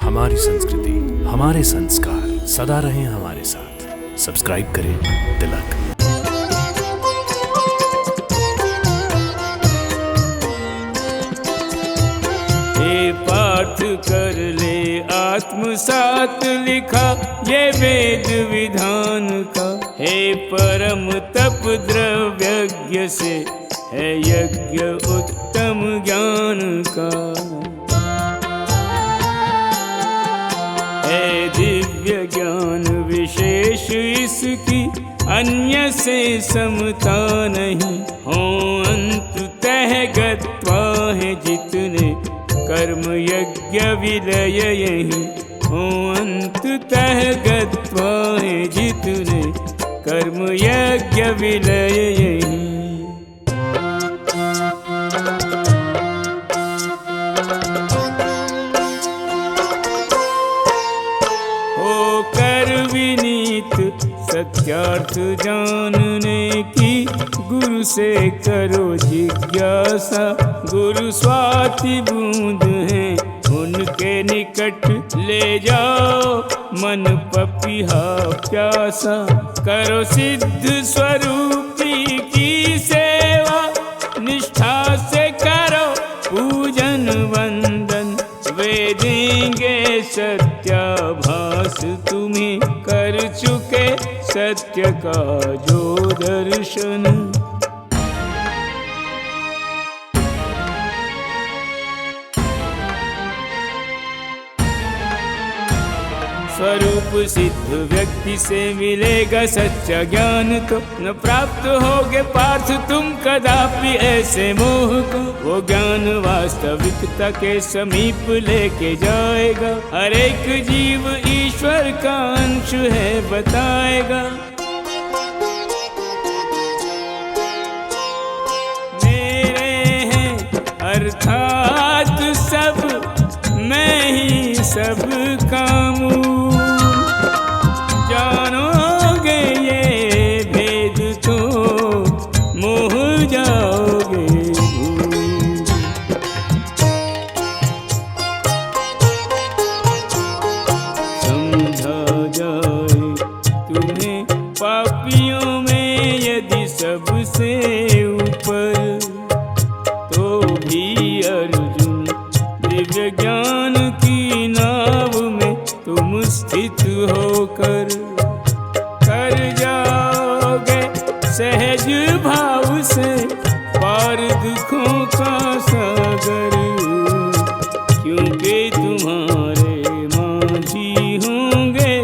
हमारी संस्कृति, हमारे संस्कार सदा रहें हमारे साथ। सब्सक्राइब करें तिलक। हे पाठ कर ले आत्मसात लिखा ये वेद विधान का। हे परम तप द्रव्यज्ञ से है यज्ञ उत्तम ज्ञान का। है दिव्य ज्ञान विशेष इसकी अन्य से समता नहीं। हो अंततः गत्वा है जितने कर्म यज्ञ विलय यही। हो अंततः गत्वा है जितने कर्म यज्ञ विलय यही। होकर विनीत सत्यार्थ जानने की गुरु से करो जिज्ञासा। गुरु स्वाति बूंद हैं उनके निकट ले जाओ मन पपिहा प्यासा। करो सिद्ध स्वरूपी की सेवा निष्ठा से करो पूजन वंदन। वे देंगे सत्याभास तुम्हें कर चुके सत्य का जो दर्शन। स्वरूप सिद्ध व्यक्ति से मिलेगा सच्चा ज्ञान तो न प्राप्त होगे पार्थ तुम कदापि ऐसे मोह को। वो ज्ञान वास्तविकता के समीप लेके जाएगा। हर एक जीव ईश्वर का अंश है बताएगा। मेरे हैं अर्थात सब मैं ही सब कामू। जानोगे ये भेद तो मोह जाओगे भूल। समझा जाए तुम्हें पापियों में यदि सबसे ऊपर तो भी अर्जुन दिव्य ज्ञान की नाव में तुम स्थित होकर कर जाओगे सहज भाव से पार दुखों का सागर। क्योंकि तुम्हारे माझी होंगे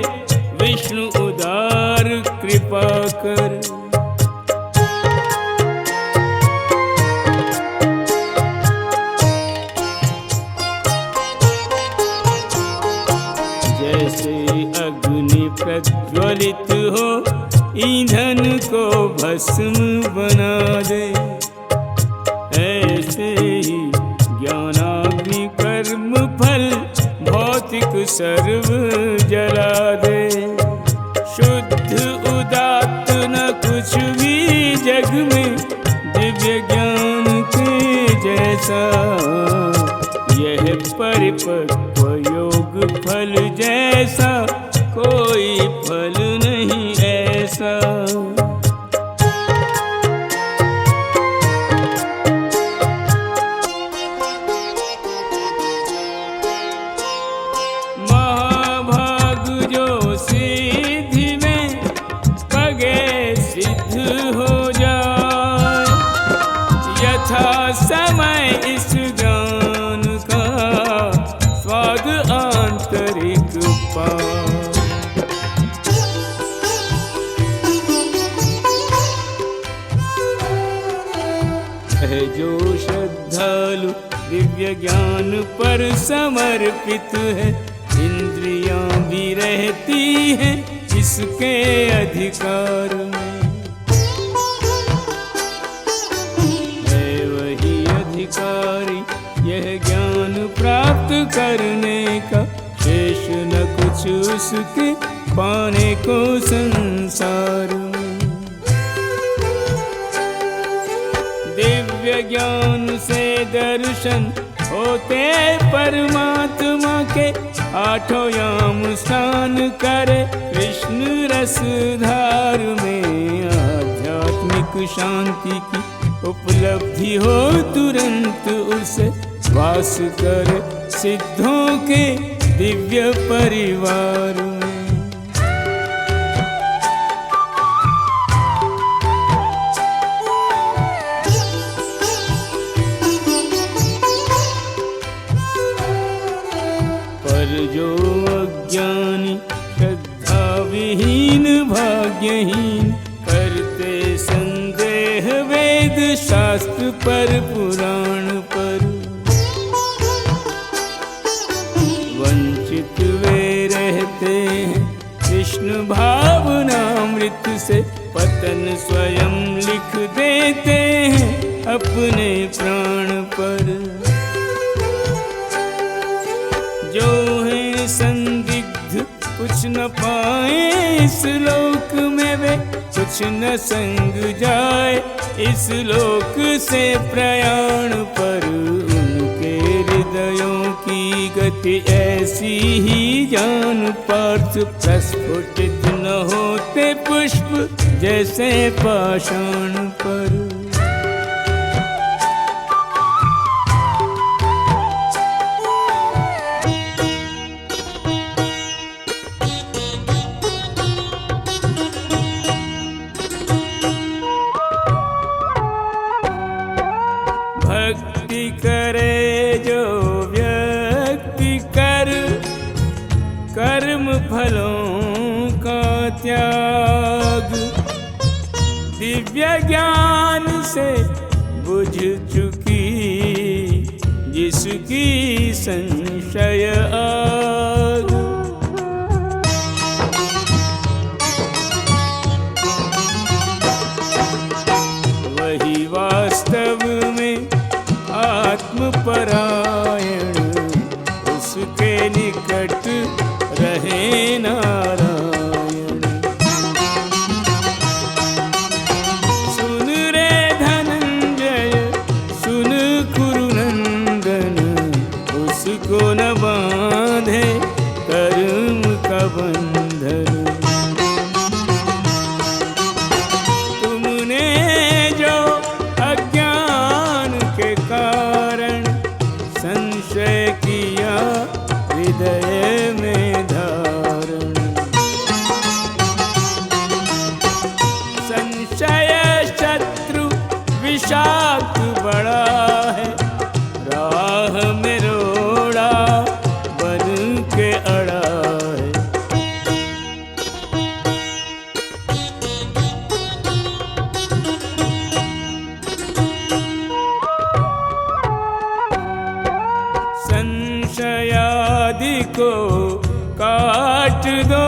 विष्णु उदार कृपा कर। जैसे अग्नि प्रज्वलित हो ईंधन को भस्म बना दे। ऐसे ही ज्ञानाग्नि कर्म फल भौतिक सर्व जला दे। शुद्ध उदात्त न कुछ भी जग में दिव्य ज्ञान के जैसा। यह परिपक्व योग फल जैसा कोई फल नहीं ऐसा। महाभाग जो सिद्धि में पगे सिद्ध हो जाए। यथा समय इस ज्ञान का स्वाद आंतरिक पाए। है जो श्रद्धालु दिव्य ज्ञान पर समर्पित है। इंद्रियां भी रहती हैं इसके अधिकार में। है वही अधिकारी यह ज्ञान प्राप्त करने का। शेष न कुछ उसके पाने को संसार में। दिव्य ज्ञान से दर्शन होते परमात्मा के आठों याम स्नान करे। कृष्ण रस धार में आध्यात्मिक शांति की उपलब्धि हो तुरंत उसे वास करे सिद्धों के दिव्य परिवार में। पर जो अज्ञानी श्रद्धा विहीन भाग्यहीन करते संदेह वेद शास्त्र पर पुराण पर, वंचित वे रहते हैं कृष्ण भावनामृत से। पतन स्वयं लिख देते हैं अपने प्राण पर। जो है संदिग्ध कुछ न पाए इस लोक में, वे कुछ न संग जाए इस लोक से प्रयाण पर। उनके हृदयों की गति ऐसी ही जान पार्थ, प्रस्फुटित न होते पुष्प जैसे पाषाण पर। भक्ति करे जो व्यक्ति कर, कर्म फलों का त्याग। दिव्य ज्ञान से बुझ चुकी जिसकी संशय आग। वही वास्तव में आत्मपरायण, उसके निकट रहे नारायण। सुन रे धनंजय सुन कुरुनंदन, उसको न बांधे कर्म का बंधन। तुमने जो अज्ञान के कारण संशय किया हृदय में धारण। संशय शत्रु विषाक्त बड़ा है, राह में रोड़ा बन के अड़ा है। संशयादि को काट दो,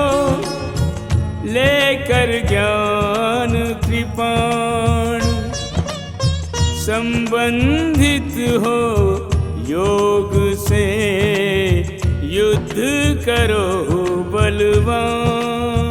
लेकर ज्ञान कृपाण। संबंधित हो योग से, युद्ध करो बलवान।